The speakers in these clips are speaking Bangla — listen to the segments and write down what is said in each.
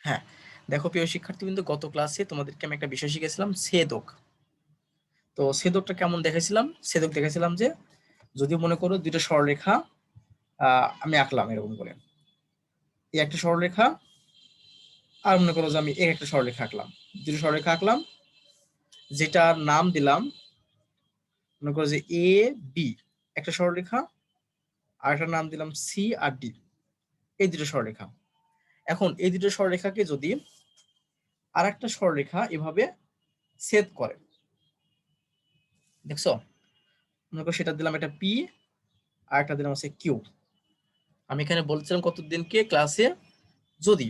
হ্যাঁ, দেখো প্রিয় শিক্ষার্থীবৃন্দ, গত ক্লাসে তোমাদেরকে আমি একটা বিষয় শিখেছিলাম, ছেদক। তো ছেদকটা কেমন দেখাইছিলাম? ছেদক দেখাইছিলাম যে যদি মনে করো দুইটা সরলরেখা আমি আঁকলাম এরকম করে, এই একটা সরলরেখা, আর মনে করো যে আমি এই একটা সরলরেখা আঁকলাম, দুটো সরলরেখা আঁকলাম, যেটার নাম দিলাম মনে করো যে এ বি একটা সরলরেখা, আর একটা নাম দিলাম সি আর ডি, এই দুটো সরলরেখা। এখন এই দুটো সরলরেখাকে যদি আর একটা সরলরেখা এভাবে ছেদ করে, দেখছো, মনে করো সেটা দিলাম একটা পি, আর একটা দিলাম হচ্ছে কিউ। আমি এখানে বলছিলাম কতদিনকে ক্লাসে, যদি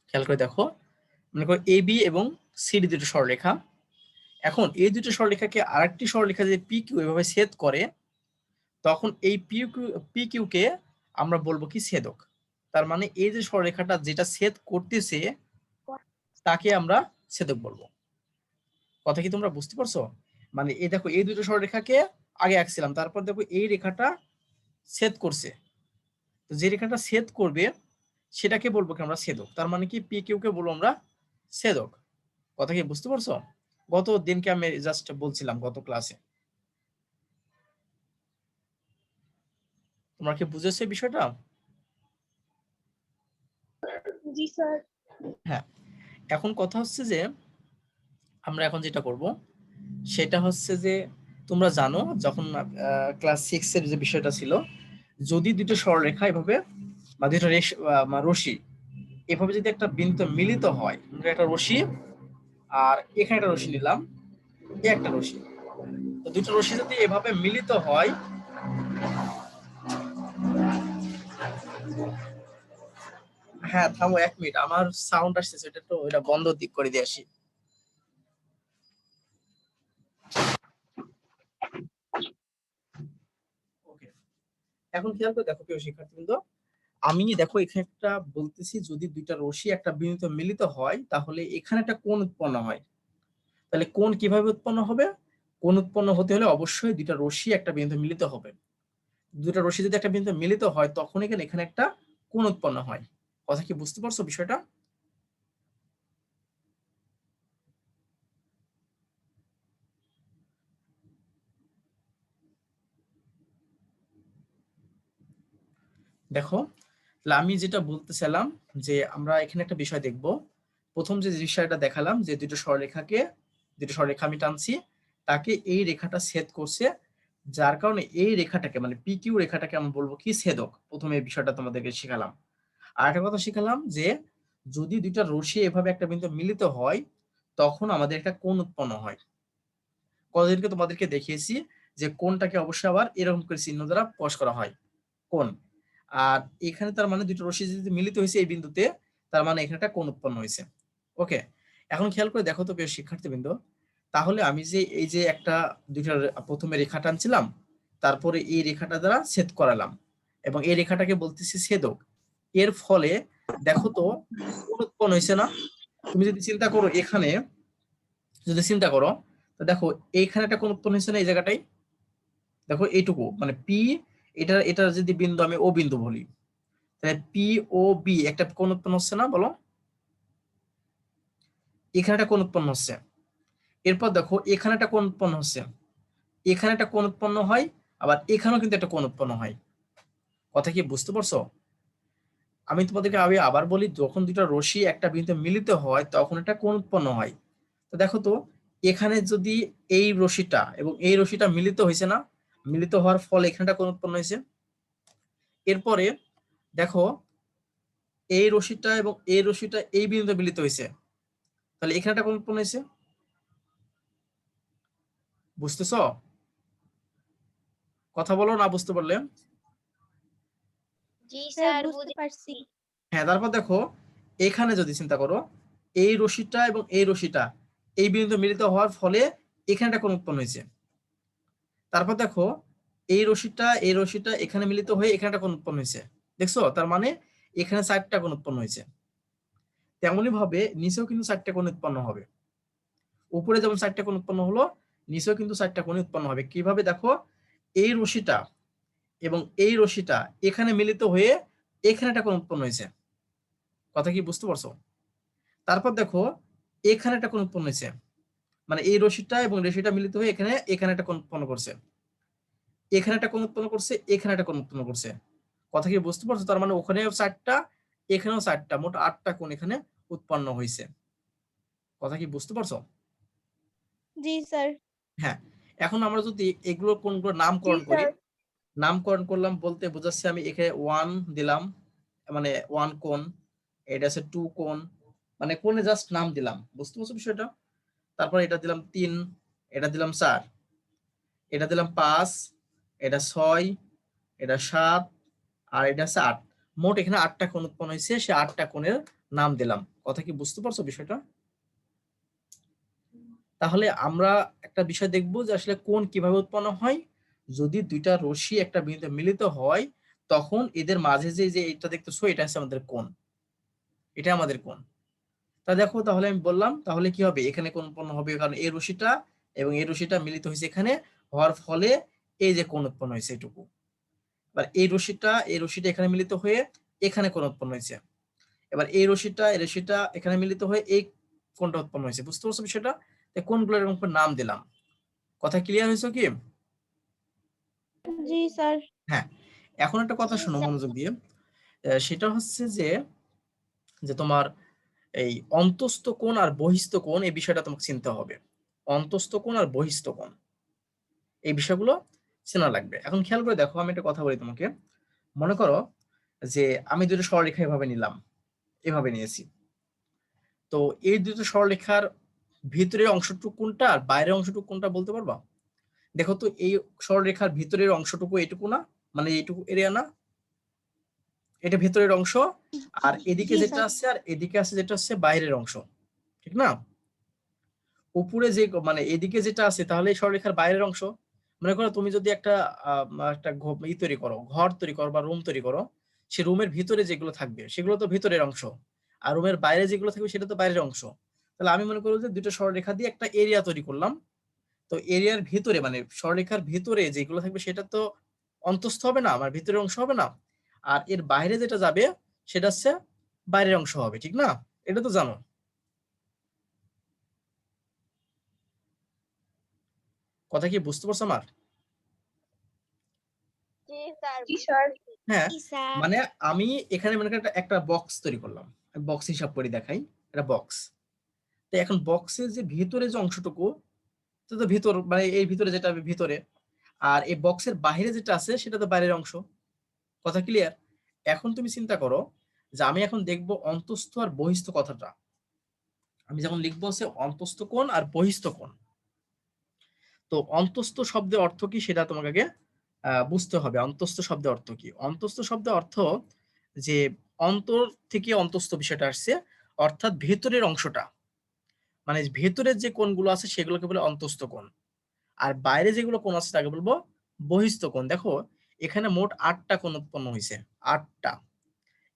খেয়াল করে দেখো, মনে করো এ বি এবং সিডি দুটো সরলরেখা। এখন এই দুটো সরলরেখাকে আরেকটি সরলরেখা যদি পি কিউ এভাবে ছেদ করে, তখন এই পি কিউ কে আমরা বলবো কি ছেদক। তার মানে এই যে সরলরেখাটা যেটা ছেদ করতেছে তাকে আমরা ছেদক বলবো। কথা কি তোমরা বুঝতে পারছো? মানে এই দেখো, এই দুটো সরলরেখাকে আগে আঁকছিলাম, তারপর দেখো এই রেখাটা ছেদ করছে, তো যে রেখাটা ছেদ করবে সেটাকে বলবো কি আমরা ছেদক। তার মানে কি পি কিউ কে বলবো আমরা ছেদক। কথা কি বুঝতে পারছো? গত দিনকে আমি জাস্ট বলছিলাম গত ক্লাসে। তোমরা কি বুঝেছো বিষয়টা? জি স্যার। হ্যাঁ, এখন কথা হচ্ছে যে আমরা এখন যেটা করব সেটা হচ্ছে যে, তোমরা জানো যখন ক্লাস 6 এর যে বিষয়টা ছিল, যদি দুটো সরলরেখা এভাবে বা দুটো রশ্মি এভাবে যদি একটা বিন্দু মিলিত হয়, একটা রশ্মি আর এখানে একটা রশ্মি নিলাম, একটা রশ্মি, তো দুটো রশ্মি যদি এভাবে মিলিত হয়, হ্যাঁ থামো 1 মিনিট, আমার সাউন্ড আসছে, এটা তো এটা বন্ধ দিক করে দিয়ে আসি। ওকে, এখন খেয়াল করে দেখো প্রিয় শিক্ষার্থীবৃন্দ, আমি দেখো এখানে একটা বলতেছি, যদি দুইটা রশ্মি একটা বিন্দুতে মিলিত হয় তাহলে এখানে একটা কোণ উৎপন্ন হয়। তাহলে কোণ কিভাবে উৎপন্ন হবে? কোণ উৎপন্ন হতে হলে অবশ্যই দুইটা রশ্মি একটা বিন্দুতে মিলিত হবে। দুইটা রশ্মি যদি একটা বিন্দুতে মিলিত হয় তখন এখানে একটা কোণ উৎপন্ন হয়। কথা কি বুঝতে পারছো বিষয়টা? দেখো, তাহলে আমি যেটা বলতেছিলাম যে আমরা এখানে একটা বিষয় দেখব। প্রথম যে বিষয়টা দেখালাম যে দুটো সরলরেখা আমি টানছি, তাকে এই রেখাটা ছেদ করছে, যার কারণে এই রেখাটাকে মানে পি কিউ রেখাটাকে আমরা বলবো কি ছেদক। প্রথমে এই বিষয়টা তোমাদেরকে শিখালাম। আর একটা কথা শিখালাম যে যদি দুইটা রশ্মি এভাবে একটা বিন্দু মিলিত হয় তখন আমাদের একটা কোণ উৎপন্ন হয়। কতদিনকে তোমাদেরকে দেখিয়েছি যে কোণটাকে অবশ্যই আবার এরকম করে চিহ্ন দ্বারা প্রকাশ করা হয়, কোণ। আর এখানে তার মানে দুটো রশ্মি যদি মিলিত হয়েছে এই বিন্দুতে, তার মানে এখানে একটা কোণ উৎপন্ন হয়েছে। ওকে, এখন খেয়াল করে দেখো তো প্রিয় শিক্ষার্থীবৃন্দ, তাহলে আমি যে এই যে একটা দুইটা প্রথমে রেখা টানছিলাম, তারপরে এই রেখাটা দ্বারা ছেদ করালাম এবং এই রেখাটাকে বলতেছি ছেদক। এর ফলে দেখো তো কোণ উৎপন্ন হয়েছে না? তুমি যদি চিন্তা করো, এখানে যদি চিন্তা করো, তো দেখো এইখানে একটা কোণ উৎপন্ন হয়েছে না এই জায়গাটাই? দেখো এইটুকু মানে পি, এটা যদি বিন্দু আমি ও বিন্দু বলি, তাহলে পি ও বি একটা কোণ উৎপন্ন হচ্ছে না বলো? এখানে একটা কোণ উৎপন্ন হচ্ছে। এরপর দেখো এখানে একটা কোণ উৎপন্ন হচ্ছে, এখানে একটা কোণ উৎপন্ন হয়, আবার এখানেও কিন্তু একটা কোণ উৎপন্ন হয়। কথা কি বুঝতে পারছো? আমি তোমাদেরকে আমি আবার বলি, যখন দুটো রশ্মি একটা বিন্দুতে মিলিত হয় তখন একটা কোণ উৎপন্ন হয়। তো দেখো তো, এখানে যদি এই রশ্মিটা এবং এই রশ্মিটা মিলিত হয়েছে না, মিলিত হওয়ার ফলে এখানে একটা কোণ উৎপন্ন হয়েছে। এরপরে দেখো এই রশ্মিটা এবং এই রশ্মিটা এই বিন্দুতে মিলিত হয়েছে, তাহলে এখানে একটা কোণ উৎপন্ন হয়েছে। বুঝতেছো? কথা বলো না বুঝতে পারলে। জি স্যার, বুঝতে পারছি। হ্যাঁ, তারপর দেখো এখানে যদি চিন্তা করো, এই রশ্মিটা এবং এই রশ্মিটা এই বিন্দুতে মিলিত হওয়ার ফলে এখানে একটা কোণ উৎপন্ন হয়েছে। তারপর দেখো এই রশ্মিটা এখানে মিলিত হয়ে এখানে একটা কোণ উৎপন্ন হয়েছে। দেখছো? তার মানে এখানে 4টা কোণ উৎপন্ন হয়েছে। তেমনি ভাবে নিচেও কিন্তু 4টা কোণ উৎপন্ন হবে। উপরে যেমন 4টা কোণ উৎপন্ন হলো, নিচেও কিন্তু 4টা কোণ উৎপন্ন হবে। কিভাবে দেখো, এই রশ্মিটা এবং এই রশ্মিটা এখানে মিলিত হয়ে এখানে একটা কোণ উৎপন্ন হয়েছে। কথা কি বুঝতে পারছো? তারপর দেখো এখানে একটা কোণ উৎপন্ন হয়েছে, মানে এই রশিটা এবং রশিটা মিলিত হয়ে এখানে এখানে একটা কোণ উৎপন্ন করছে, এখানে একটা কোণ উৎপন্ন করছে, এখানে একটা কোণ উৎপন্ন করছে। কথা কি বুঝতে পারছো? তার মানে ওখানেও 4টা, এখানেও 4টা, মোট 8টা কোণ এখানে উৎপন্ন হয়েছে। কথা কি বুঝতে পারছো? জি স্যার। হ্যাঁ, এখন আমরা যদি এগুলো কোণগুলো জি নামকরণ করি, স্যার। নামকরণ করলাম বলতে বোঝাচ্ছে আমি এখানে 1 দিলাম, মানে 1 কোণ, এটা আছে 2 কোণ, মানে কোণে জাস্ট নাম দিলাম, বুঝতে পারছো বিষয়টা? তারপর এটা দিলাম 3, এটা দিলাম 4, এটা দিলাম 5, এটা 6, এটা 7, আর এটা আছে 8। মোট এখানে 8টা কোণ উৎপন্ন হয়েছে, সে 8টা কোণের নাম দিলাম। কথা কি বুঝতে পারছো বিষয়টা? তাহলে আমরা একটা বিষয় দেখবো যে আসলে কোণ কিভাবে উৎপন্ন হয়। যদি দুইটা রশ্মি একটা বিন্দুতে মিলিত হয়, তখন এদের মাঝে যে এটা দেখতেছো, এটা হচ্ছে আমাদের কোণ, এটা আমাদের কোণ। তা দেখো, তাহলে আমি বললাম তাহলে কি হবে, এখানে কোণ উৎপন্ন হবে, কারণ এই রশ্মিটা এবং এই রশ্মিটা মিলিত হয়েছে এখানে, হওয়ার ফলে এই যে কোণ উৎপন্ন হয়েছে এটুকু। এবার এই রশ্মিটা এখানে মিলিত হয়ে এখানে কোণ উৎপন্ন হয়েছে। এবার এই রশ্মিটা এখানে মিলিত হয়ে এই কোণটা উৎপন্ন হয়েছে। বুঝতে পারছো বিষয়টা? কোণগুলোর এরকম করে নাম দিলাম। কথা ক্লিয়ার হয়েছে কি? জি স্যার। হ্যাঁ, এখন একটা কথা শোনো মনোযোগ দিয়ে। সেটা হচ্ছে যে যে তোমার এই অন্তস্থ কোণ আর বহিস্থ কোণ, এই বিষয়টা তোমাকে চিনতে হবে। অন্তস্থ কোণ আর বহিস্থ কোণ, এই বিষয়গুলো চেনা লাগবে। এখন খেয়াল করে দেখো, আমি একটা কথা বলি তোমাকে। মনে করো যে আমি দুটো সরলরেখা এভাবে নিলাম, এভাবে নিয়েছি। তো এই দুটো সরলরেখার ভিতরের অংশটুকু কোনটা আর বাইরের অংশটুকু কোনটা বলতে পারবা? দেখো তো, এই সরলরেখার ভিতরের অংশটুকু এইটুকু না, মানে এইটুকু এরিয়া না, এটা ভেতরের অংশ, আর এদিকে জি যেটা স্যার। আছে আর এদিকে আছে যেটা হচ্ছে বাইরের অংশ, ঠিক না? উপরে যে মানে এদিকে যেটা আছে, তাহলে এই সরলরেখার বাইরের অংশ। মনে করো তুমি যদি একটা একটা তৈরি করো, ঘর তৈরি করো বা রুম তৈরি করো, সে রুমের ভিতরে যেগুলো থাকবে সেগুলো তো ভিতরের অংশ, আর রুমের বাইরে যেগুলো থাকবে সেটা তো বাইরের অংশ। তাহলে আমি মনে করবো যে দুটো সরলরেখা দিয়ে একটা এরিয়া তৈরি করলাম। তো এরিয়ার ভিতরে মানে সরলরেখার ভিতরে যেগুলো থাকবে সেটা তো অন্তস্থ হবে না, আমার ভিতরের অংশ হবে না। আর এর বাইরে যেটা যাবে সেটা হচ্ছে বাইরের অংশ হবে, ঠিক না? এটা তো জানো। কথা কি বুঝতে পারছো আমার? জি স্যার। জি স্যার। হ্যাঁ, জি স্যার। মানে আমি এখানে মনে করি একটা বক্স তৈরি করলাম, বক্স হিসাব করে দেখাই, এটা বক্স। তো এখন বক্সের যে ভিতরে যে অংশটুকু, তো তো ভিতর মানে এই ভিতরে যেটা ভিতরে, আর এই বক্সের বাইরে যেটা আছে সেটা তো বাইরের অংশ। কথা ক্লিয়ার? এখন তুমি চিন্তা করো যে আমি এখন দেখবো অন্তস্থ আর বহিস্থ কথাটা। আমি যখন লিখবো হচ্ছে অন্তস্থ কোণ আর বহিস্থ কোণ। তো অন্তস্থ শব্দের অর্থ কি সেটা তোমাকে আগে বুঝতে হবে। অন্তস্থ শব্দের অর্থ কি? অন্তস্থ শব্দের অর্থ যে অন্তর থেকে অন্তস্থ বিষয়টা আসছে, অর্থাৎ ভেতরের অংশটা, মানে ভেতরের যে কোণগুলো আছে সেগুলোকে বলে অন্তস্থ কোণ। আর বাইরে যেগুলো কোণ আছে তাকে বলবো বহিস্থ কোণ। দেখো, এখানে মোট 8টা কোণ উৎপন্ন হয়েছে, 8টা।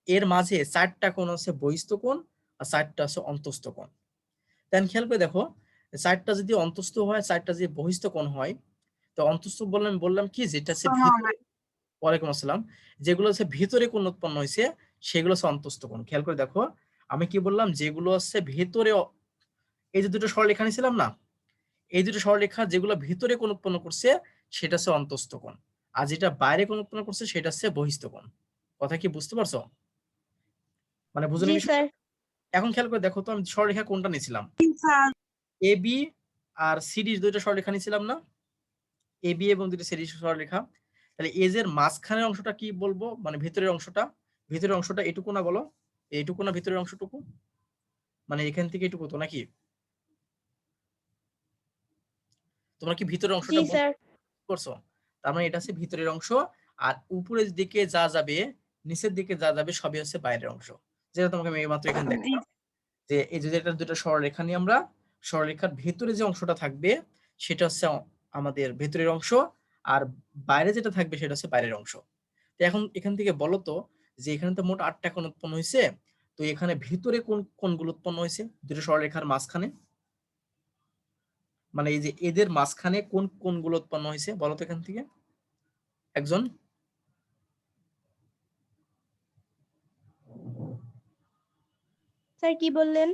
এর মাঝে 4টা কোণ আছে বহিস্থ কোণ, আর 4টা আছে অন্তস্থ কোণ। দেন খেয়াল করে দেখো, 4টা যদি অন্তস্থ হয়, 4টা যদি বহিস্থ কোণ হয়, তো অন্তস্থ বললাম কি, যেটা হচ্ছে ভিতরে, ওয়ালাইকুম আসসালাম, যেগুলো হচ্ছে ভিতরে কোণ উৎপন্ন হয়েছে সেগুলো হচ্ছে অন্তস্থ কোণ। খেয়াল করে দেখো, আমি কি বললাম, যেগুলো হচ্ছে ভিতরে, এই যে দুটো সরলরেখা নিয়েছিলাম না, এই দুটো সরলরেখা যেগুলো ভিতরে কোণ উৎপন্ন করছে সেটা হচ্ছে অন্তস্থ কোণ, আর যেটা বাইরে কোণ উৎপন্ন করছে সেটা হচ্ছে বহিস্থ কোণ। কথা কি বুঝতে পারছো? মানে বুঝুন জি বিষয়টা। স্যার। এখন খেয়াল করে দেখো তো, আমি সরলরেখা কোনটা নিয়েছিলাম, জি sir. A B R CD, দুইটা সরলরেখা নিয়েছিলাম না, এ বি এবং দুইটা সিডি সরলরেখা। তাহলে এজ এর মাঝখানের অংশটা কি বলবো, মানে ভিতরের অংশটা, ভিতরের অংশটা এটুকু না, বলো এইটুকু না ভিতরের অংশটুকু, মানে এখান থেকে এটুকু তো নাকি? তোমরা কি ভিতরের জি অংশটা স্যার। করছো? তার মানে এটা হচ্ছে ভিতরের অংশ, আর উপরের দিকে যা যাবে, নিচের দিকে যা যাবে সবই হচ্ছে বাইরের অংশ। যেটা তোমাকে আমি এইমাত্র এখানে জি। দেখালাম, যে এই যে এটা দুটো সরলরেখা নিয়ে আমরা, সরলরেখার ভেতরে যে অংশটা থাকবে সেটা হচ্ছে আমাদের ভেতরের অংশ, আর বাইরে যেটা থাকবে সেটা হচ্ছে বাইরের অংশ। তো এখন এখান থেকে বলো তো, যে এখানে তো মোট 8টা কোণ উৎপন্ন হয়েছে, তো এখানে ভিতরে কোন কোণগুলো উৎপন্ন হয়েছে দুটো সরলরেখার মাঝখানে, মানে এই যে এদের মাঝখানে কোন কোণগুলো উৎপন্ন হয়েছে বলো তো এখান থেকে একজন। স্যার কি বললেন?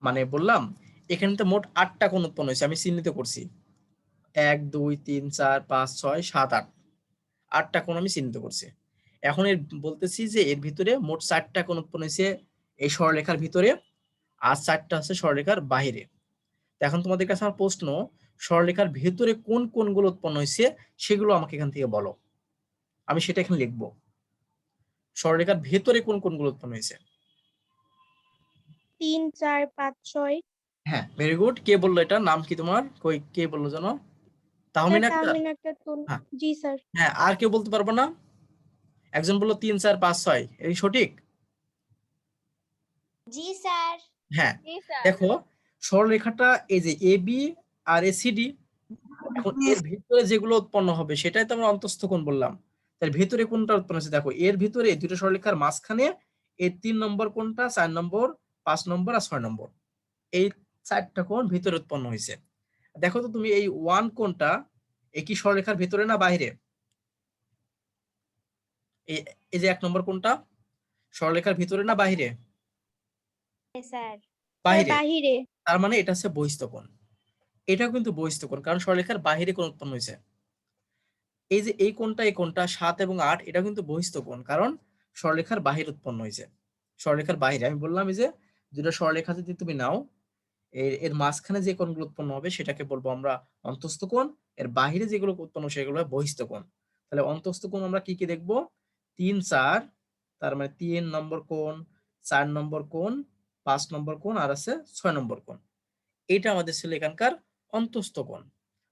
মানে বললাম এখানে তো মোট 8টা কোণ উৎপন্ন হয়েছে, আমি চিহ্নিত করছি 1 2 3 4 5 6 7 8, 8টা কোণ আমি চিহ্নিত করছি। এখন এর বলতেছি যে এর ভিতরে মোট 4টা কোণ উৎপন্ন হয়েছে এই সরলরেখার ভিতরে, আর 4টা হচ্ছে সরলরেখার বাইরে। তো এখন তোমাদের কাছে আমার প্রশ্ন, সরলরেখার ভেতরে কোন কোণগুলো উৎপন্ন হয়েছে সেগুলো আমাকে এখান থেকে বলো, আমি সেটা এখানে লিখবো। সরলরেখার ভেতরে কোন কোণগুলো উৎপন্ন হয়েছে? 3 4 5 6। হ্যাঁ, ভেরি গুড। কে বললো এটা? নাম কি তোমার? কই কে বললো জানো? তাহমিনা আক্তার? তাহমিন আক্তার তুল। হ্যাঁ জি স্যার। হ্যাঁ, আর কেউ বলতে পারবো না? একজন বললো 3 4 5 6, এই সঠিক? জি স্যার। হ্যাঁ, জি স্যার। দেখো সরলরেখাটা এই যে এবি আর এসিডি, এখন এর ভিতরে যেগুলো উৎপন্ন হবে সেটাই তো আমরা অন্তস্থ কোণ বললাম। তাহলে ভিতরে কোনটা উৎপন্ন হচ্ছে দেখো, এর ভিতরে দুটো সরলরেখার মাঝখানে এই 3 নম্বর কোণটা, 4 নম্বর, 5 নম্বর আর 6 নম্বর, এই 4টা কোণ ভিতরে উৎপন্ন হয়েছে। দেখো তো তুমি এই 1 কোণটা একই সরলরেখার ভিতরে না বাইরে? এই এই যে 1 নম্বর কোণটা সরলরেখার ভিতরে না বাইরে? স্যার। বাইরে। বাহিরে। তার মানে এটা হচ্ছে বহিস্থ কোণ। এটাও কিন্তু বহিস্থ কোণ, কারণ সরলরেখার বাইরে কোণ উৎপন্ন হয়েছে। এই যে এই কোণটা 7 এবং 8, এটা কিন্তু বহিস্থ কোণ, কারণ সরলরেখার বাহিরে উৎপন্ন হয়েছে। সরলরেখার বাইরে আমি বললাম এই যে দুটো সরলরেখা যদি তুমি নাও, এর এর মাঝখানে যে কোণগুলো উৎপন্ন হবে সেটাকে বলবো আমরা অন্তস্থ কোণ, এর বাহিরে যেগুলো উৎপন্ন সেগুলো বহিস্থ কোণ। তাহলে অন্তস্থ কোণ আমরা কি কি দেখবো? 3 4, তার মানে 3 নম্বর কোণ, 4 নম্বর কোণ, 5 নম্বর কোণ আর আছে 6 নম্বর কোণ। এটা আমাদের ছিল এখানকার অন্তস্থ কোণ।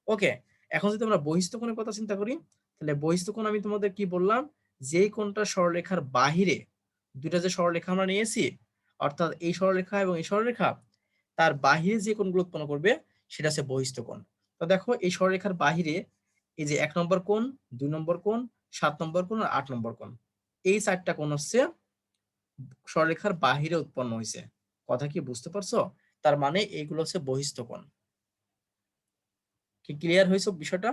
ওকে, এখন যদি আমরা বহিস্থ কোণের কথা চিন্তা করি, তাহলে বহিস্থ কোণ আমি তোমাদের কি বললাম, যেই কোণটা সরলরেখার বাহিরে, দুইটা যে সরলরেখা আমরা নিয়েছি, অর্থাৎ এই সরলরেখা এবং এই সরলরেখা, তার বাহিরে যে কোণগুলো উৎপন্ন করবে সেটা হচ্ছে বহিস্থ কোণ। তো দেখো এই সরলরেখার বাহিরে এই যে 1 নম্বর কোণ, 2 নম্বর কোণ, 7 নম্বর কোণ আর 8 নম্বর কোণ, এই 4টা কোণ হচ্ছে সরলরেখার বাহিরে উৎপন্ন হয়েছে। কথা কি বুঝতে পারছো? তার মানে এইগুলো হচ্ছে বহিস্থ কোণ। কি ক্লিয়ার হয়েছে বিষয়টা?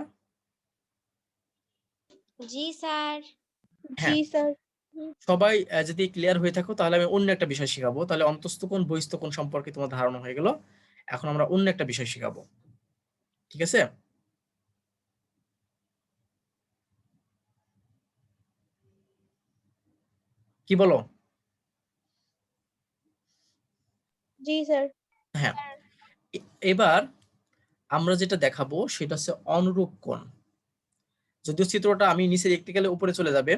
জি স্যার। হ্যাঁ, জি স্যার। সবাই যদি ক্লিয়ার হয়ে থাকো তাহলে আমি অন্য একটা বিষয় শিখাবো। তাহলে অন্তস্থ কোণ বহিস্থ কোণ সম্পর্কে তোমার ধারণা হয়ে গেল। এখন আমরা অন্য একটা বিষয় শিখাবো, ঠিক আছে? কি বলো? জি স্যার। হ্যাঁ, এবার আমরা যেটা দেখাবো সেটা হচ্ছে অনুরূপ কোণ। যদিও চিত্রটা আমি নিচে লিখতে গেলে উপরে চলে যাবে,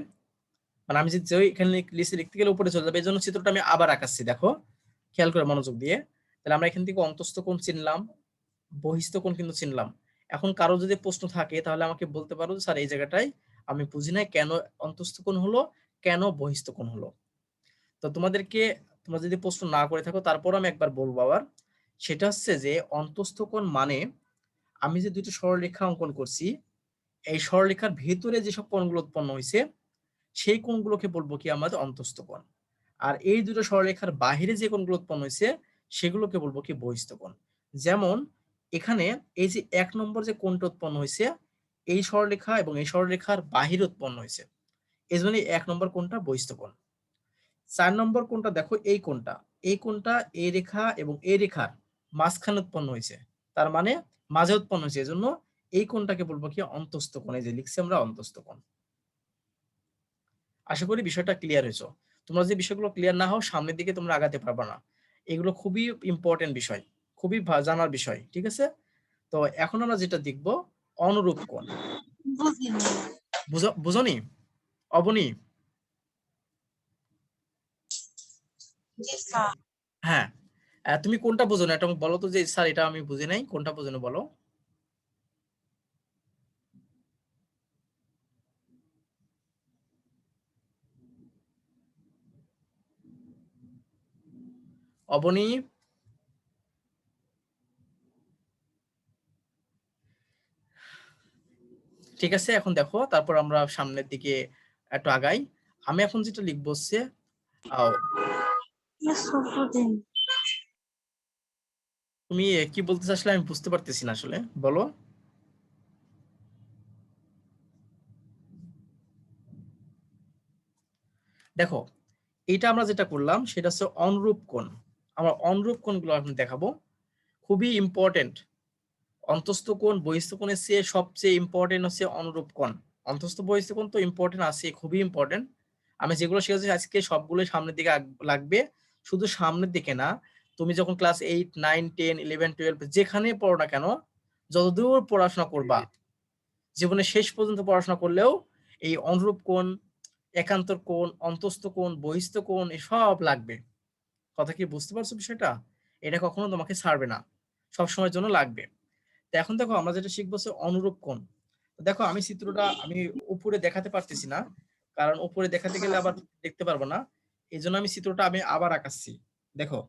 মানে আমি যে এখানে নিচে লিখতে গেলে উপরে চলে যাবে, এই জন্য চিত্রটা আমি আবার আঁকাচ্ছি। দেখো খেয়াল করে মনোযোগ দিয়ে। তাহলে আমরা এখান থেকে অন্তস্থ কোণ চিনলাম, বহিস্থ কোণ কিন্তু চিনলাম। এখন কারো যদি প্রশ্ন থাকে তাহলে আমাকে বলতে পারো, স্যার এই জায়গাটায় আমি বুঝি নাই কেন অন্তস্থ কোণ হলো, কেন বহিস্থ কোণ হলো। তো তোমাদেরকে, তোমরা যদি প্রশ্ন না করে থাকো তারপর আমি একবার বলবো আবার, সেটা হচ্ছে যে অন্তস্থ কোণ মানে আমি যে দুটো সরলরেখা অঙ্কন করছি, এই সরলরেখার ভেতরে যেসব কোণগুলো উৎপন্ন হয়েছে সেই কোণগুলোকে বলবো কি আমাদের অন্তস্থ কোণ। আর এই দুটো সরলরেখার বাহিরে যে কোণগুলো উৎপন্ন হয়েছে সেগুলোকে বলবো কি বহিস্থ কোণ। যেমন এখানে এই যে 1 নম্বর যে কোণটা উৎপন্ন হয়েছে, এই সরলরেখা এবং এই সরলরেখার বাহিরে উৎপন্ন হয়েছে, এই জন্য 1 নম্বর কোণটা বহিস্থ কোণ। 4 নম্বর কোণটা দেখো, এই কোণটা এই রেখা এবং এই রেখার মাঝখানে উৎপন্ন হয়েছে, তার মানে মাঝে উৎপন্ন হয়েছে, এজন্য এই কোণটাকে বলবো কি অন্তস্থ কোণ। এই যে লিখছি আমরা অন্তস্থ কোণ। আশা করি বিষয়টা ক্লিয়ার হয়েছে। তোমরা যে বিষয়গুলো ক্লিয়ার না হও সামনের দিকে তোমরা আগাতে পারবে না। এগুলো খুবই ইম্পর্টেন্ট বিষয়, খুবই জানার বিষয়, ঠিক আছে? তো এখন আমরা যেটা দেখব অনুরূপ কোণ। বুঝনি অবনী? হ্যাঁ, তুমি কোনটা বুঝো না এটা বলো তো, যে স্যার এটা আমি বুঝি নাই, কোনটা বুঝো না বলো। অবনী? ঠিক আছে, এখন দেখো তারপর আমরা সামনের দিকে একটু আগাই। আমি এখন যেটা লিখবো হচ্ছে তুমি কি বলতে চাইছিলে আমি বুঝতে পারতেছি না আসলে, বলো। দেখো এটা আমরা যেটা করলাম সেটা হচ্ছে অনুরূপ কোণ। আমরা অনুরূপ কোণগুলো এখন দেখাবো, খুবই ইম্পর্টেন্ট। অন্তস্থ কোণ বহিস্থ কোণের চেয়ে সবচেয়ে ইম্পর্টেন্ট হচ্ছে অনুরূপ কোণ। অন্তস্থ বহিস্থ কোণ তো ইম্পর্টেন্ট আছে, খুবই ইম্পর্টেন্ট। আমি যেগুলো শিখেছি আজকে সবগুলো সামনের দিকে লাগবে, শুধু সামনের দিকে না, তুমি যখন ক্লাস 8, 9, 10, 11, 12 যেখানে পড়ো না কেন, যতদূর পড়াশোনা করবা, জীবনে শেষ পর্যন্ত পড়াশোনা করলেও এই অনুরূপ কোণ, একান্তর কোণ, অন্তস্থ কোণ, বহিস্থ কোণ এসব লাগবে। কথা কি বুঝতে পারছো বিষয়টা? এটা কখনো তোমাকে ছাড়বে না, সব সময়ের জন্য লাগবে। তো এখন দেখো আমরা যেটা শিখবো হচ্ছে অনুরূপ কোণ। দেখো আমি চিত্রটা আমি উপরে দেখাতে পারতেছি না, কারণ উপরে দেখাতে গেলে আবার দেখতে পারবো না। এই জন্য আমি চিত্রটা আবার আঁকাচ্ছি। দেখো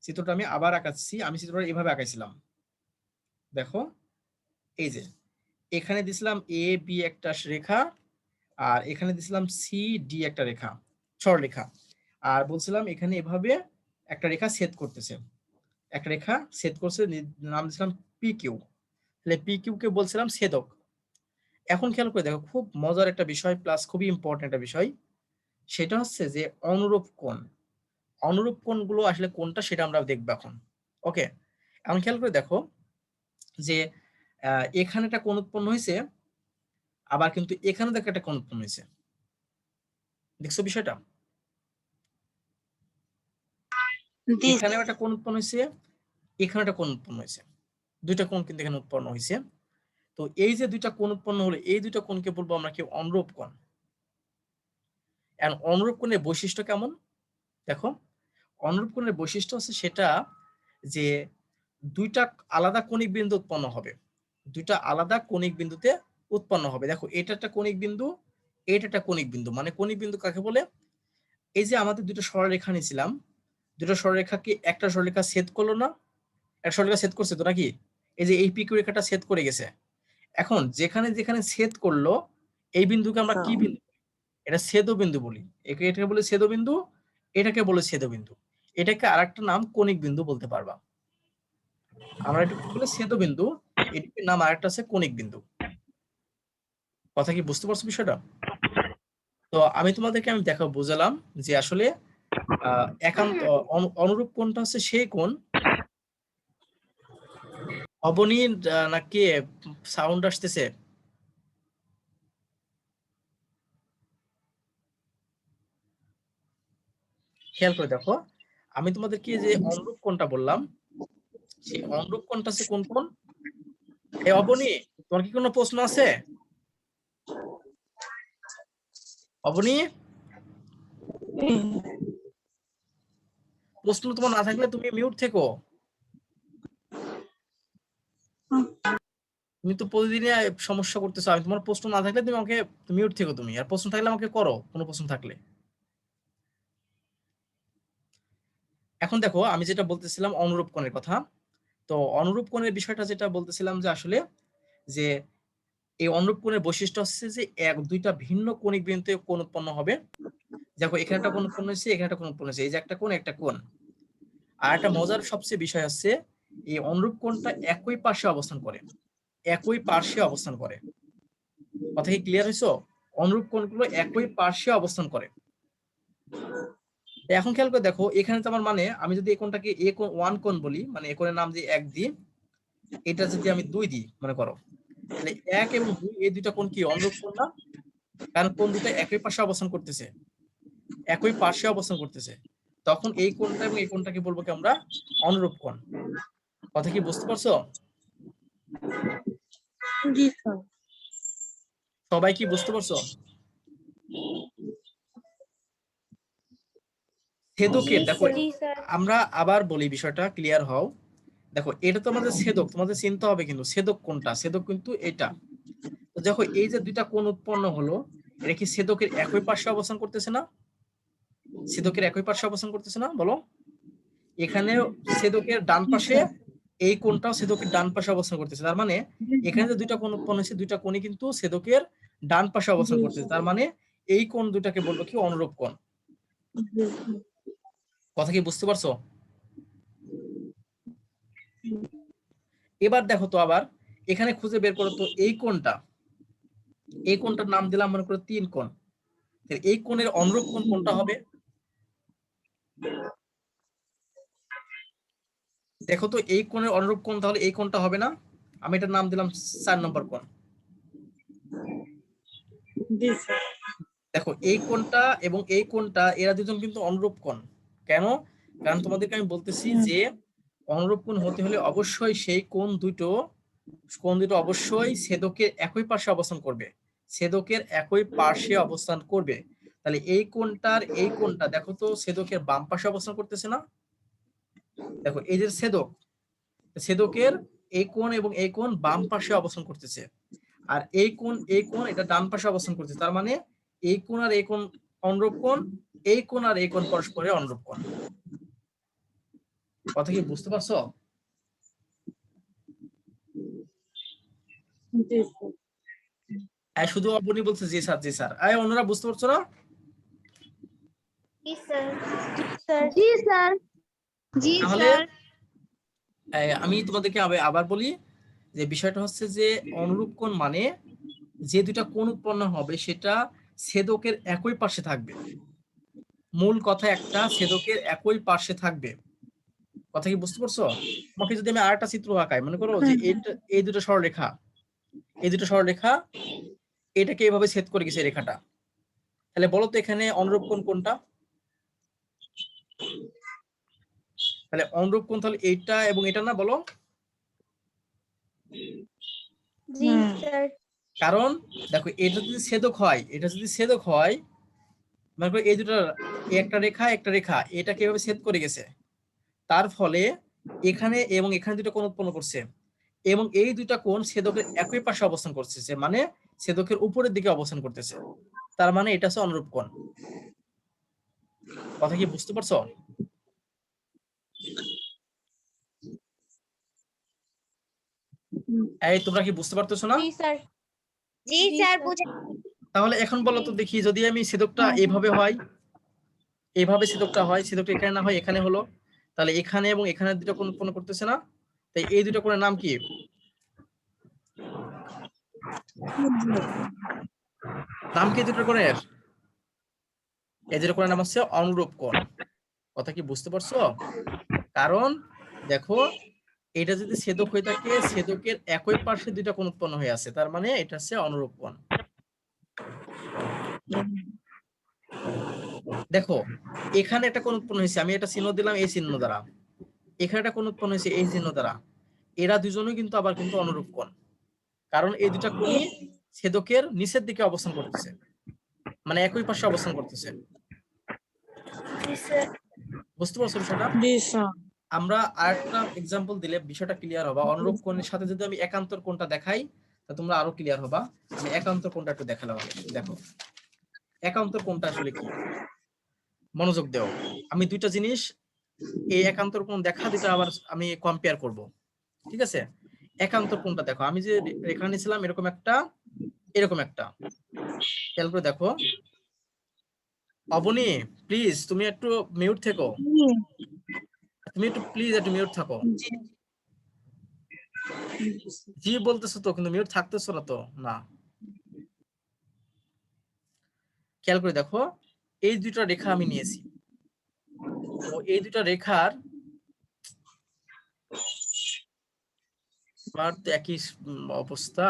চিত্রটা আমি আবার আঁকাচ্ছি। আমি চিত্রটা এভাবে আঁকাইছিলাম। দেখো এই যে এখানে দিছিলাম এ বি একটা রেখা, আর এখানে দিছিলাম সি ডি একটা রেখা, সরলরেখা। আর বলছিলাম এখানে এভাবে একটা রেখা ছেদ করতেছে, একটা রেখা ছেদ করছে, নাম দিছিলাম পি কিউ। তাহলে পি কিউ কে বলছিলাম ছেদক। এখন খেয়াল করে দেখো, খুব মজার একটা বিষয় প্লাস খুবই ইম্পর্টেন্ট একটা বিষয়, সেটা হচ্ছে যে অনুরূপ কোণ। অনুরূপ কোণগুলো আসলে কোনটা সেটা আমরা দেখবো এখন। ওকে, এখন খেয়াল করে দেখো যে এখানে একটা কোণ উৎপন্ন হয়েছে, আবার কিন্তু এখানে দেখো একটা কোণ উৎপন্ন হয়েছে। দেখছো বিষয়টা? এখানেও একটা কোণ উৎপন্ন হয়েছে, এখানে একটা কোণ উৎপন্ন হয়েছে, দুইটা কোণ কিন্তু এখানে উৎপন্ন হয়েছে। তো এই যে দুইটা কোণ উৎপন্ন হলো, এই দুইটা কোণকে বলবো আমরা কি? অনুরূপ কোণ। এখন অনুরূপ কোণের বৈশিষ্ট্য কেমন? দেখো অনুরূপ কোণের বৈশিষ্ট্য হচ্ছে সেটা যে দুইটা আলাদা কণিক বিন্দু উৎপন্ন হবে, দুইটা আলাদা কণিক বিন্দুতে উৎপন্ন হবে। দেখো এটা একটা কণিক বিন্দু, এটা একটা কণিক বিন্দু। মানে কণিক বিন্দু কাকে বলে? এই যে আমাদের দুটো সরলরেখা নিয়েছিলাম, দুটো সরলরেখাকে একটা সরলরেখা ছেদ করলো না? একটা সরলরেখা ছেদ করছে তো নাকি? এই যে এই পিকিউ রেখাটা ছেদ করে গেছে। এখন যেখানে যেখানে ছেদ করলো এই বিন্দুকে আমরা কি বিন্দু? এটা ছেদবিন্দু বলি। এটাকে বলে ছেদবিন্দু, এটাকে বলে ছেদবিন্দু। এটাকে আরেকটা নাম কণিক বিন্দু বলতে পারবা। আমরা এটাকে বলে ছেদবিন্দু, এটার নাম আরেকটা আছে কণিক বিন্দু। কথা কি বুঝতে পারছো বিষয়টা? তো আমি তোমাদেরকে দেখো বুঝালাম যে আসলে একান্ত অনুরূপ কোণটা হচ্ছে সেই কোণ। অবনী নাকি সাউন্ড আসতেছে? খেয়াল করে দেখো, আমি তোমাদেরকে যে অনুরূপ কোণটা বললাম, সেই অনুরূপ কোণটা হচ্ছে কোন কোণ? এই অবনী, তোমার কি কোনো প্রশ্ন আছে? অবনী, প্রশ্ন তোমার না থাকলে তুমি মিউট থেকো। তুমি তো প্রতিদিনই সমস্যা করতেছো। আমি তোমার প্রশ্ন না থাকলে তুমি আমাকে মিউট থেকো, তুমি আর প্রশ্ন থাকলে আমাকে করো, কোনো প্রশ্ন থাকলে। এখন দেখো আমি যেটা বলতেছিলাম অনুরূপ কোণের কথা। তো অনুরূপ কোণের বিষয়টা যেটা বলতেছিলাম যে আসলে যে এই অনুরূপ কোণের বৈশিষ্ট্য হচ্ছে যে দুইটা ভিন্ন কণিক বিন্দুতে কোণ উৎপন্ন হবে। দেখো এখানে একটা কোণ উৎপন্ন হয়েছে, এখানে একটা কোণ উৎপন্ন হয়েছে, এই যে একটা কোণ একটা কোণ। আর একটা মজার সবচেয়ে বিষয় হচ্ছে এই অনুরূপ কোণটা একই পাশে অবস্থান করে, একই পার্শ্বে অবস্থান করে। কথা কি ক্লিয়ার হয়েছে? অনুরূপ কোণগুলো একই পার্শ্বে অবস্থান করে। এখন খেয়াল করে দেখো, এখানে তো আমার মানে আমি যদি এই কোণটাকে এ কোণ 1 কোণ বলি, মানে এ কোণের নাম দিয়ে 1 দিই, এটা যদি আমি 2 দিই মনে করো, তাহলে 1 এবং 2 এই দুইটা কোণ কি অনুরূপ কোণ না? কারণ কোণ দুটো একই পাশে অবস্থান করতেছে, একই পাশে অবস্থান করতেছে। তখন এই কোণটা এবং এই কোণটাকে বলবো কি আমরা? অনুরূপ কোণ। কথা কি বুঝতে পারছো? জি স্যার। সবাই কি বুঝতে পারছো? ছেদকের দেখো, জি স্যার। আমরা আবার বলি বিষয়টা ক্লিয়ার হও। দেখো এটা তো আমাদের ছেদক, তোমাদের চিনতে হবে কিন্তু ছেদক কোনটা। ছেদক কিন্তু এটা। তো দেখো এই যে দুইটা কোণ উৎপন্ন হলো, এটা কি ছেদকের একই পাশে অবস্থান করতেছে না? ছেদকের একই পাশে অবস্থান করতেছে না বলো? এখানে ছেদকের ডান পাশে এই কোণটাও ছেদকের ডান পাশে অবস্থান করতেছে। তার মানে এখানে যে দুইটা কোণ উৎপন্ন হয়েছে, দুইটা কোণই কিন্তু ছেদকের ডান পাশে অবস্থান করতেছে। তার মানে এই কোণ দুটাকে বলবো কি? অনুরূপ কোণ। কথা কি বুঝতে পারছো? এবার দেখো তো আবার এখানে খুঁজে বের করো তো এই কোণটা, এই কোণটার নাম দিলাম মনে করো 3 কোণ। এই কোণের অনুরূপ কোণ কোনটা হবে? দেখো তো এই কোণের অনুরূপ কোণ তাহলে এই কোণটা হবে না? আমি এটার নাম দিলাম 4 নম্বর কোণ। জি স্যার। দেখো এই কোণটা এবং এই কোণটা এরা দুজন কিন্তু অনুরূপ কোণ। কেন? কারণ তোমাদেরকে আমি বলতেছি যে অনুরূপ কোণ হতে হলে অবশ্যই সেই কোণ দুটো অবশ্যই ছেদকের একই পাশে অবস্থান করবে। ছেদকের একই পাশে অবস্থান করবে। তাহলে এই কোণটার এই কোণটা দেখো তো ছেদকের বাম পাশে অবস্থান করতেছে না? দেখো এই যে ছেদকের এই কোণ এবং এই কোণ বাম পাশে অবস্থান করতেছে, আর এই কোণ এটা ডান পাশে অবস্থান করতেছে। তার মানে এই কোণ আর এই কোণ অনুরূপ কোণ, এই কোণ আর এই কোণ পরস্পরের অনুরূপ কোণ। কথা কি বুঝতে পারছো? জি স্যার। শুধু অবনী বলছে জি স্যার জি স্যার। অন্যরা বুঝতে পারছো না? জি স্যার। জি স্যার। জি তাহলে স্যার। আমি তোমাদেরকে আবার বলি যে বিষয়টা হচ্ছে যে অনুরূপ কোণ মানে যে দুইটা কোণ উৎপন্ন হবে সেটা ছেদকের একই পাশে থাকবে। মূল কথা একটা, ছেদকের একই পাশে থাকবে। কথা কি বুঝতে পারছো? তোমাকে যদি আমি আরেকটা চিত্র আঁকাই, মনে করো যে এই দুটো সরলরেখা, এটাকে এইভাবে ছেদ করে গেছে রেখাটা, তাহলে বলো তো এখানে অনুরূপ কোণ কোনটা? তাহলে অনুরূপ কোণ তাহলে এইটা এবং এটা না, বলো? জি স্যার। কারণ দেখো এটা যদি ছেদক হয় মনে করো এই দুটো একটা রেখা এটাকে এভাবে ছেদ করে গেছে, তার ফলে এখানে এবং এখানে দুটো কোণ উৎপন্ন করছে এবং এই দুইটা কোণ ছেদকের একই পাশে অবস্থান করতেছে, মানে ছেদকের উপরের দিকে অবস্থান করতেছে। তার মানে এটা হচ্ছে অনুরূপ কোণ। কথা কি বুঝতে পারছো? তোমরা কি বুঝতে পারতেছো না? জি স্যার। জি স্যার বুঝে। তাহলে এখন বলো তো দেখি, যদি আমি ছেদকটা এইভাবে হয়, এইভাবে ছেদকটা এখানে না হয় এখানে হলো, তাহলে এখানে এবং এখানে দুটো কোণ উৎপন্ন করতেছে না? তাই এই দুটো কোণের নাম কি? নাম কি দুটো কোণের? এই দুটো কোণের নাম হচ্ছে অনুরূপ কোণ। কথা কি বুঝতে পারছো? কারণ দেখো এটা যদি ছেদক হয়ে থাকে, ছেদকের একই পাশে দুইটা কোণ উৎপন্ন হয়ে আছে, তার মানে এটা হচ্ছে অনুরূপ কোণ। দেখো এখানে একটা কোণ উৎপন্ন হয়েছে, আমি এটা চিহ্ন দিলাম এই চিহ্ন দ্বারা, এখানে একটা কোণ উৎপন্ন হয়েছে এই চিহ্ন দ্বারা। এরা দুজনই কিন্তু আবার কিন্তু অনুরূপ কোণ, কারণ এই দুটা কোণই ছেদকের নিচের দিকে অবস্থান করতেছে, মানে একই পাশে অবস্থান করতেছে। বুঝতে পারছো বিষয়টা? আমরা আরেকটা এক্সাম্পল দিলে বিষয়টা ক্লিয়ার হবে। অনুরূপ কোণের সাথে যদি আমি একান্তর কোণটা দেখাই তা তোমরা আরো ক্লিয়ার হবা। আমি একান্তর কোণটা একটু দেখালাম। দেখো একান্তর কোণটা আসলে কি, মনোযোগ দাও। আমি দুইটা জিনিস এই একান্তর কোণ দেখা দুটা আবার আমি কম্পেয়ার করব, ঠিক আছে? একান্তর কোণটা দেখো, আমি যে রেখা নিয়েছিলাম এরকম একটা খেয়াল করে দেখো। অবনী প্লিজ তুমি একটু মিউট থেকো, একটু মিউট থাকো। জি বলতেছো তো কিন্তু মিউট থাকতেছো না তো। না, খেয়াল করে দেখো, এই দুটো রেখা আমি নিয়েছি, তো এই দুটো রেখার আমার তো একই অবস্থা।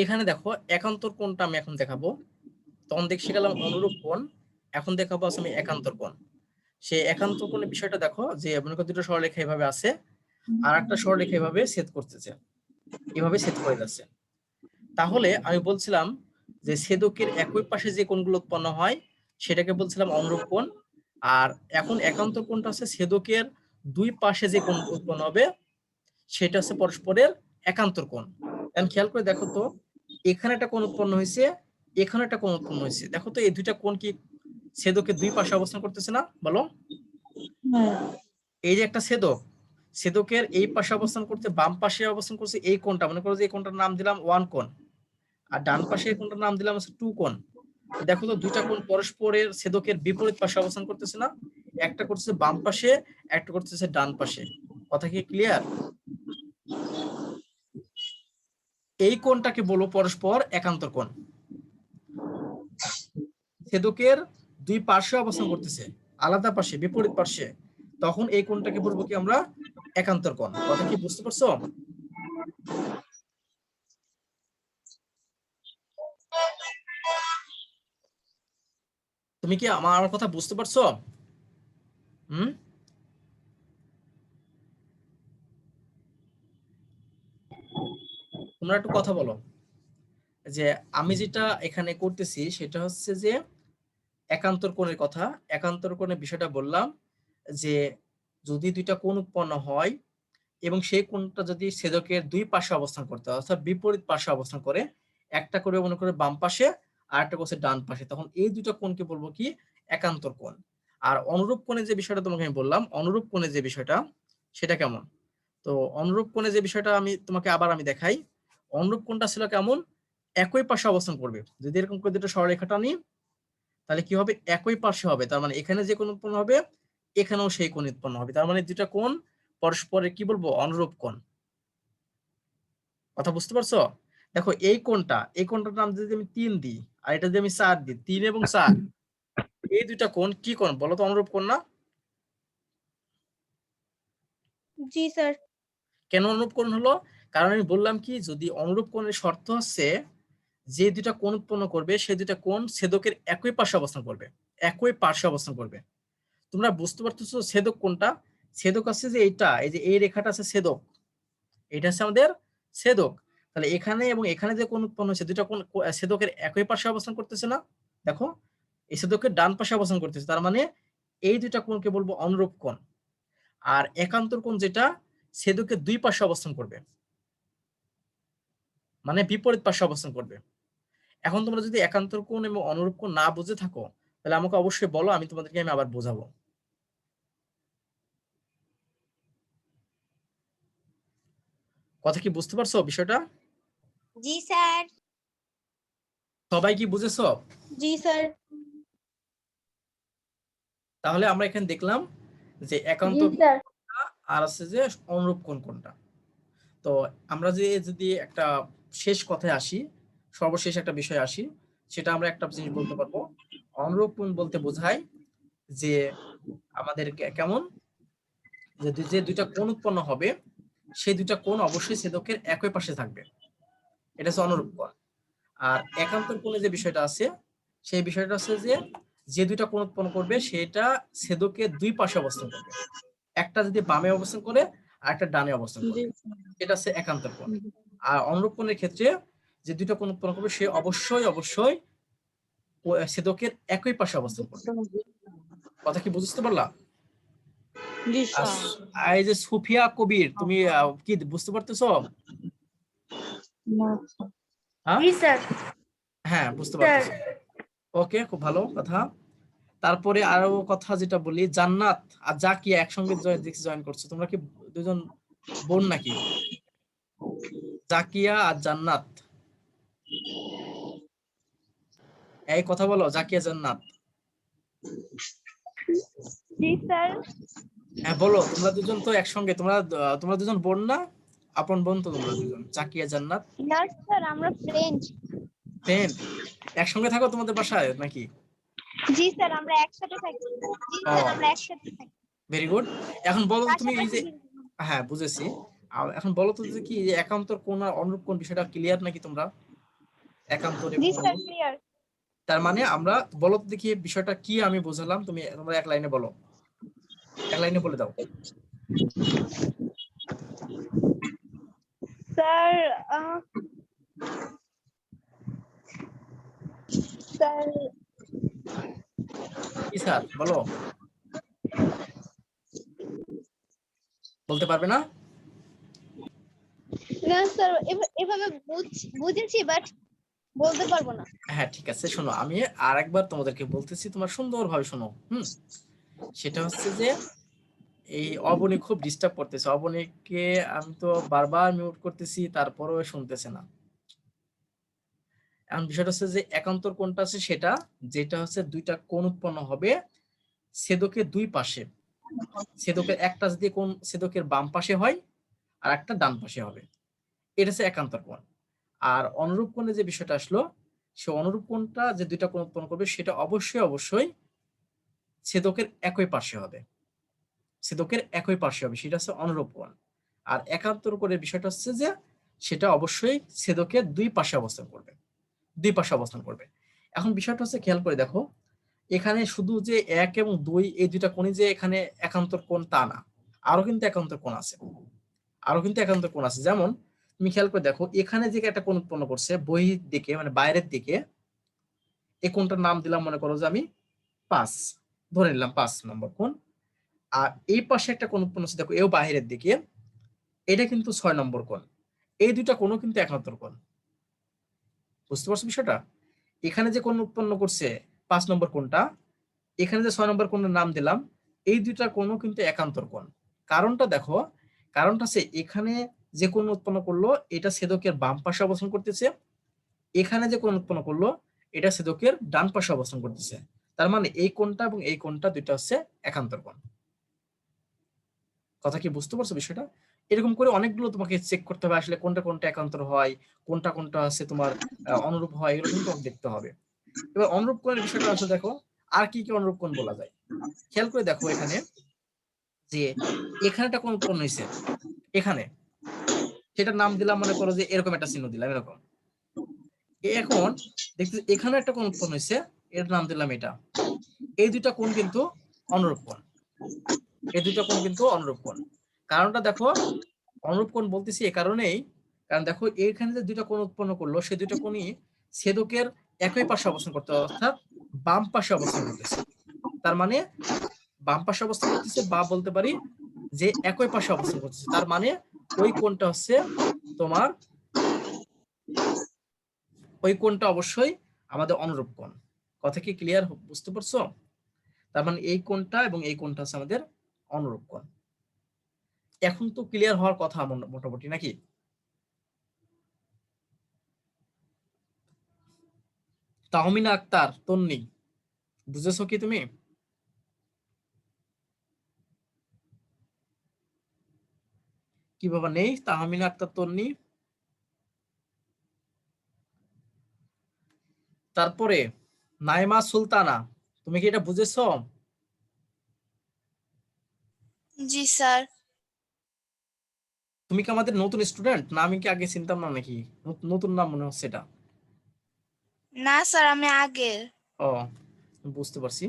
এখানে দেখো একান্তর কোণটা আমি এখন দেখাবো। তখন শিখালাম অনুরূপ কোণ, এখন দেখাবো আমি একান্তর কোণ। সেই একান্তর কোণের বিষয়টা দেখো, যে মনে করো দুটো সরলরেখা এভাবে আছে আর একটা সরলরেখা এভাবে ছেদ করতেছে, এভাবে ছেদ করে যাচ্ছে। তাহলে আমি বলছিলাম যে ছেদকের একই পাশে যে কোণগুলো উৎপন্ন হয় সেটাকে বলছিলাম অনুরূপ কোণ। আর এখন একান্তর কোণটা হচ্ছে ছেদকের দুই পাশে যে কোণ উৎপন্ন হবে সেটা হচ্ছে পরস্পরের একান্তর কোণ। এখন খেয়াল করে দেখো তো, এখানে একটা কোণ উৎপন্ন হয়েছে, এখানে একটা কোণ উৎপন্ন হয়েছে। দেখো তো এই দুইটা কোণ কি ছেদকের দুই পাশে অবস্থান করতেছে না? বলো। এই যে একটা ছেদক, ছেদকের এই পাশে অবস্থান করতে বাম পাশে অবস্থান করছে এই কোণটা, মনে করো যে এই কোণটার নাম দিলাম 1 কোণ, আর ডান পাশে এই কোণটার নাম দিলাম হচ্ছে 2 কোণ। দেখো তো দুইটা কোণ পরস্পরের ছেদকের বিপরীত পাশে অবস্থান করতেছে না? একটা করতেছে বাম পাশে, একটা করতেছে ডান পাশে। কথা কি ক্লিয়ার? এই কোণটাকে বলো পরস্পর একান্তর কোণ। ছেদকের দুই পাশে অবস্থান করতেছে, আলাদা পাশে, বিপরীত পাশে, তখন এই কোণটাকে বলবো কি আমরা একান্তর কোণ। কথা কি বুঝতে পারছো? তুমি কি আমার কথা বুঝতে পারছো? তোমরা একটু কথা বলো। যে আমি যেটা এখানে করতেছি সেটা হচ্ছে যে একান্তর কোণের কথা। একান্তর কোণের বিষয়টা বললাম যে যদি দুইটা কোণ উৎপন্ন হয় এবং সেই কোণটা যদি ছেদকের দুই পাশে অবস্থান করতে হয়, অর্থাৎ বিপরীত পাশে অবস্থান করে, একটা করে মনে করে বাম পাশে আর একটা করছে ডান পাশে, তখন এই দুইটা কোণকে বলবো কি একান্তর কোণ। আর অনুরূপ কোণের যে বিষয়টা তোমাকে আমি বললাম, অনুরূপ কোণের যে বিষয়টা সেটা কেমন? তো অনুরূপ কোণের যে বিষয়টা আমি তোমাকে আবার দেখাই। অনুরূপ কোণটা ছিল কেমন? একই পাশে অবস্থান করবে। যদি এরকম করে দুটো সরলরেখাটা নিই তাহলে কি হবে? একই পাশে হবে। তার মানে এখানে যে কোণ উৎপন্ন হবে এখানেও সেই কোণ উৎপন্ন হবে। তার মানে দুটা কোণ পরস্পরের কি বলবো অনুরূপ কোণ। কথা বুঝতে পারছো? দেখো এই কোণটার নাম যদি আমি 3 দিই আর এটা যদি আমি 4 দিই, 3 এবং 4, এই দুইটা কোণ কি কোণ বলো তো? অনুরূপ কোণ না? জি স্যার। কেন অনুরূপ কোণ হলো? কারণ আমি বললাম কি যদি অনুরূপ কোণের শর্ত হচ্ছে যে দুইটা কোণ উৎপন্ন করবে সেই দুইটা কোণ ছেদকের একই পাশে অবস্থান করবে, একই পাশে অবস্থান করবে। তোমরা বুঝতে পারতেছো ছেদক কোনটা? ছেদক আছে যে এইটা, এই যে এই রেখাটা আছে ছেদক, এটা হচ্ছে আমাদের ছেদক। তাহলে এখানে এবং এখানে যে কোণ উৎপন্ন হচ্ছে দুইটা কোণ ছেদকের একই পাশে অবস্থান করতেছে না? দেখো এই ছেদকের ডান পাশে অবস্থান করতেছে, তার মানে এই দুইটা কোণকে বলবো অনুরূপ কোণ। আর একান্তর কোণ যেটা ছেদকের দুই পাশে অবস্থান করবে, মানে বিপরীত পাশে অবস্থান করবে। এখন তোমরা যদি একান্তর কোণ এবং অনুরূপ কোণ না বুঝে থাকো তাহলে আমাকে অবশ্যই বলো, আমি তোমাদেরকে আবার বোঝাবো। কথা কি বুঝতে পারছো বিষয়টা? জি স্যার। সবাই কি বুঝেছো? জি স্যার। তাহলে আমরা এখানে দেখলাম যে একান্তর আর আছে যে অনুরূপ কোণ কোনটা। তো আমরা যদি একটা শেষ কথায় আসি, সর্বশেষ একটা বিষয় আসি, সেটা আমরা একটা জিনিস বলতে পারবো। অনুরূপ কোণ বলতে বোঝায় যে আমাদের কেমন যে দুইটা কোণ উৎপন্ন হবে সেই দুইটা কোণ অবশ্যই ছেদকের একই পাশে থাকবে, এটা হচ্ছে অনুরূপ কোণ। আর একান্তর কোণে যে বিষয়টা আছে সেই বিষয়টা হচ্ছে যে যে দুইটা কোণ উৎপন্ন করবে সেটা ছেদকের দুই পাশে অবস্থান করবে, একটা যদি বামে অবস্থান করে আর একটা ডানে অবস্থান করবে, এটা হচ্ছে একান্তর কোণ। আর অনুরূপ কোণের ক্ষেত্রে যে দুইটা কোণ উৎপন্ন করবে সে অবশ্যই ছেদকের একই পাশে অবস্থান করবে। কথা কি বুঝতে পারলা? এই যে সুফিয়া কবির, তুমি কি বুঝতে পারতেছো? হ্যাঁ বুঝতে পারতেছো। ওকে, খুব ভালো কথা। তারপরে আরো কথা যেটা বলি, জান্নাত আর জাকিয়া একসঙ্গে জয়েন করছো, তোমরা কি দুজন বোন নাকি? জাকিয়া আর জান্নাত, এই কথা বলো, জাকিয়া জান্নাত। জি স্যার। হ্যাঁ বলো, তোমরা দুজন তো একসঙ্গে, তোমরা দুজন বোন না? আপন বোন তো তোমরা দুজন, জাকিয়া জান্নাত? না স্যার, আমরা ফ্রেন্ড। ফ্রেন্ড? একসঙ্গে থাকো তোমাদের বাসায় নাকি? জি স্যার, আমরা একসাথে থাকি। জি স্যার, আমরা একসাথে থাকি। Very good. এখন বলো তুমি এই যে, হ্যাঁ বুঝেছি, এখন বলো তো যে কি একান্তর কোণ আর অনুরূপ কোণ বিষয়টা ক্লিয়ার নাকি তোমরা? একান্তর এবং জি স্যার অনুরূপ, ক্লিয়ার। তার মানে আমরা বলো তো দেখি বিষয়টা কি আমি বুঝালাম, তোমরা এক লাইনে বলো, এক লাইনে বলে দাও। স্যার স্যার কি স্যার বলো, বলতে পারবে না? না স্যার, এভাবে বুঝেছি বাট বলতে পারবো না। হ্যাঁ ঠিক আছে, শোনো আমি আরেকবার তোমাদেরকে বলতেছি, তোমরা সুন্দরভাবে শোনো। সেটা হচ্ছে যে এই অবনী খুব ডিস্টার্ব করতেছে। অবনীকে আমি তো বারবার মিউট করতেছি, তারপরেও শুনতেছে না। এখন বিষয়টা হচ্ছে যে একান্তর কোনটা আছে সেটা, যেটা হচ্ছে দুইটা কোণ উৎপন্ন হবে ছেদকের দুই পাশে। ছেদকের একটা যদি কোণ ছেদকের বাম পাশে হয় আর একটা ডান পাশে হবে, এটা হচ্ছে একান্তর কোণ। আর অনুরূপ কোণে যে বিষয়টা আসলো, সে অনুরূপ কোণটা যে দুইটা কোণ উৎপন্ন করবে সেটা অবশ্যই ছেদকের একই পাশে হবে। ছেদকের একই পাশে হবে, সেটা হচ্ছে অনুরূপ কোণ। আর একান্তর কোণের বিষয়টা হচ্ছে যে সেটা অবশ্যই ছেদকের দুই পাশে অবস্থান করবে, দুই পাশে অবস্থান করবে। এখন বিষয়টা হচ্ছে খেয়াল করে দেখো, এখানে শুধু যে 1 এবং 2 এই দুইটা কোণই যে এখানে একান্তর কোণ তা না, আরো কিন্তু একান্তর কোণ আছে, আরো কিন্তু একান্তর কোণ আছে। যেমন তুমি খেয়াল করে দেখো, এখানে যে একটা কোণ উৎপন্ন করছে বহির দিকে মানে বাইরের দিকে, এই কোণটার নাম দিলাম মনে করো যে আমি 5, ধরে নিলাম 5 নম্বর কোণ। আর এই পাশে একটা কোণ উৎপন্ন হচ্ছে দেখো, এও বাইরের দিকে, এটা কিন্তু 6 নম্বর কোণ। এই দুইটা কোণও কিন্তু একান্তর কোণ। বুঝতে পারছো বিষয়টা? এখানে যে কোণ উৎপন্ন করছে 5 নম্বর কোণটা, এখানে যে 6 নম্বর কোণের নাম দিলাম, এই দুইটা কোণও কিন্তু একান্তর কোণ। কারণটা দেখো, কারণটা হচ্ছে এখানে যে কোণ উৎপন্ন করলো এটা ছেদকের বাম পাশে অবস্থান করতেছে, এখানে যে কোণ উৎপন্ন করলো এটা ছেদকের ডান পাশে অবস্থান করতেছে। তার মানে এই কোণটা এবং এই কোণটা দুইটা হচ্ছে একান্তর কোণ। কথা কি বুঝতে পারছো বিষয়টা? এরকম করে অনেকগুলো তোমাকে চেক করতে হবে আসলে কোনটা কোনটা একান্তর হয়, কোনটা কোনটা আছে তোমার অনুরূপ হয়, এগুলো কিন্তু তোমাকে দেখতে হবে। এবার অনুরূপ কোণের বিষয়টা আছে দেখো, আর কি কি অনুরূপ কোণ বলা যায়। খেয়াল করে দেখো এখানে যে এখানে একটা কোণ উৎপন্ন হয়েছে, এখানে সেটার নাম দিলাম মনে করো যে এরকম একটা চিহ্ন দিলাম এরকম। এখন দেখতে এখানে একটা কোণ উৎপন্ন হয়েছে, এর নাম দিলাম এটা। এই দুইটা কোণ কিন্তু অনুরূপ কোণ, এই দুইটা কোণ কিন্তু অনুরূপ কোণ। কারণটা দেখো, অনুরূপ কোণ বলতেছি এ কারণেই, কারণ দেখো এইখানে যে দুইটা কোণ উৎপন্ন করলো সেই দুইটা কোণই ছেদকের একই পাশে অবস্থান করতে, অর্থাৎ বাম পাশে অবস্থান করতেছে। তার মানে বাম পাশে অবস্থান করতেছে বা বলতে পারি যে একই পাশে অবস্থান করতেছে, তার মানে ওই কোণটা হচ্ছে তোমার, ওই কোণটা অবশ্যই আমাদের অনুরূপ কোণ। কথা কি ক্লিয়ার? বুঝতে পারছো? তার মানে এই কোণটা এবং এই কোণটা হচ্ছে আমাদের অনুরূপ কোণ। এখন তো ক্লিয়ার হওয়ার কথা মোটামুটি নাকি? তাহমিনা আক্তার তন্নি, বুঝেছো কি তুমি? কি বাবা নেই তাহমিনা আক্তার তন্নি? তারপরে নাইমা সুলতানা, তুমি কি এটা বুঝেছো? জি স্যার। তুমি কি আমাদের নতুন স্টুডেন্ট, না আমি কি আগে চিনতাম না নাকি? নতুন নাম মনে হচ্ছে এটা। না স্যার, আমি আগের। ও, বুঝতে পারছি।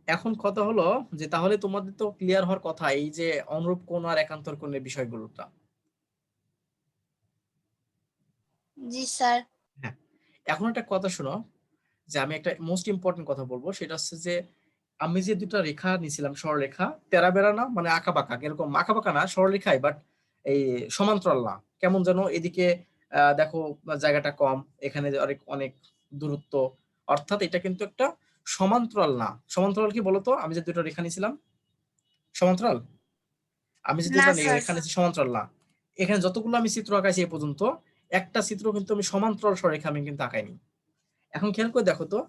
এখন কথা হলো যে তাহলে তোমাদের তো ক্লিয়ার হওয়ার কথা এই যে অনুরূপ কোণ আর একান্তর কোণের বিষয়গুলোটা। জি স্যার। হ্যাঁ, এখন একটা কথা শোনো, যে আমি একটা মোস্ট ইম্পর্টেন্ট কথা বলবো, সেটা হচ্ছে যে আমি যে দুটা রেখা নিয়েছিলাম সরলরেখা, তেরা বেড়া না মানে আঁকা বাঁকা, এরকম আঁকা বাঁকা না, সরলরেখাই বাট এই সমান্তরাল না, কেমন যেন এদিকে দেখো জায়গাটা কম, এখানে অনেক অনেক দূরত্ব, অর্থাৎ এটা কিন্তু একটা সমান্তরাল না। সমান্তরাল কি বলতো? আমি যে দুটো রেখা নিয়েছিলাম সমান্তরাল, আমি যে না দুটো স্যার। রেখা নিয়েছি সমান্তরাল না। এখানে যতগুলো আমি চিত্র আঁকাইছি এ পর্যন্ত, একটা চিত্র কিন্তু আমি সমান্তরাল সরলরেখা আমি কিন্তু আঁকাইনি। এখন খেয়াল করে দেখো তো,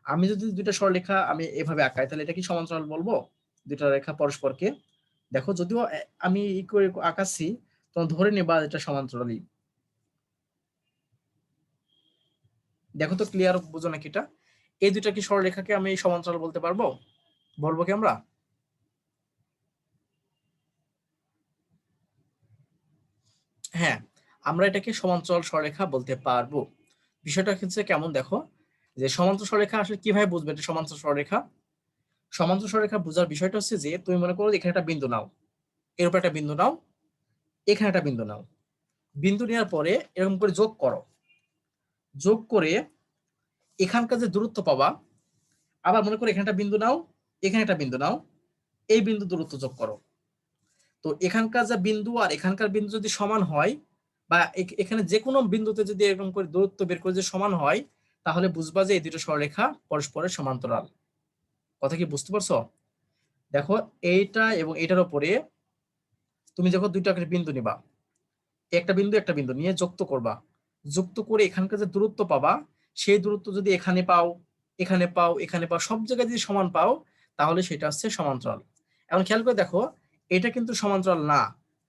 আমি যদি দুইটা সরলরেখা আমি এভাবে আঁকাই তাহলে এটা কি সমান্তরাল বলবো? দুইটা রেখা পরস্পরকে, দেখো যদিও আমি ই করে আঁকাচ্ছি, তোমার ধরে নেবা এটা সমান্তরালই। দেখো তো ক্লিয়ার বুঝো নাকি এটা? এই দুইটা কি সরলরেখাকে আমি সমান্তরাল বলতে পারবো? বলবো কি আমরা? হ্যাঁ, আমরা এটাকে সমান্তরাল সরলরেখা বলতে পারবো। বিষয়টা হচ্ছে কেমন দেখো, যে সমান্তরাল সরলরেখা আসলে কিভাবে বুঝবে এটা সমান্তরাল সরলরেখা? সমান্তরাল সরলরেখা বোঝার বিষয়টা হচ্ছে যে তুমি মনে করো এখানে একটা বিন্দু নাও, এর উপর একটা বিন্দু নাও, এখানে একটা বিন্দু নাও, বিন্দু নেওয়ার পরে এরকম করে যোগ করো, যোগ করে এখানকার যে দূরত্ব পাবা, আবার মনে করো এখানে একটা বিন্দু নাও, এখানে একটা বিন্দু নাও, এই বিন্দু দূরত্ব যোগ করো। তো এখানকার যে বিন্দু আর এখানকার বিন্দু যদি সমান হয়, বা এখানে যে কোনো বিন্দুতে যদি এরকম করে দূরত্ব বের করে যে সমান হয়, তাহলে বুঝবা যে এই দুটো সরলরেখা পরস্পরের সমান্তরাল। কথা কি বুঝতে পারছো? দেখো এইটা এবং এটার উপরে তুমি যখন দুইটা করে বিন্দু নিবা, একটা বিন্দু নিয়ে যুক্ত করবা, যুক্ত করে এখানকার যে দূরত্ব পাবা, সেই দূরত্ব যদি এখানে পাও, এখানে পাও, এখানে পাও, সব জায়গায় যদি সমান পাও, তাহলে সেটা হচ্ছে সমান্তরাল। এখন খেয়াল করে দেখো, এটা কিন্তু সমান্তরাল না।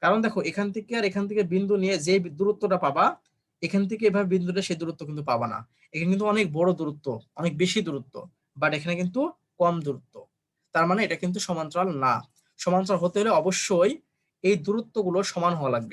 কারণ দেখো এখান থেকে আর এখান থেকে বিন্দু নিয়ে যে দূরত্বটা পাবা, এখান থেকে এভাবে বিন্দুটা সেই দূরত্ব কিন্তু পাবা না। এখানে কিন্তু অনেক বড় দূরত্ব, অনেক বেশি দূরত্ব, বাট এখানে কিন্তু কম দূরত্ব। তার মানে এটা কিন্তু সমান্তরাল না। সমান্তরাল হতে হলে অবশ্যই এই দূরত্বগুলো সমান হওয়া লাগবে।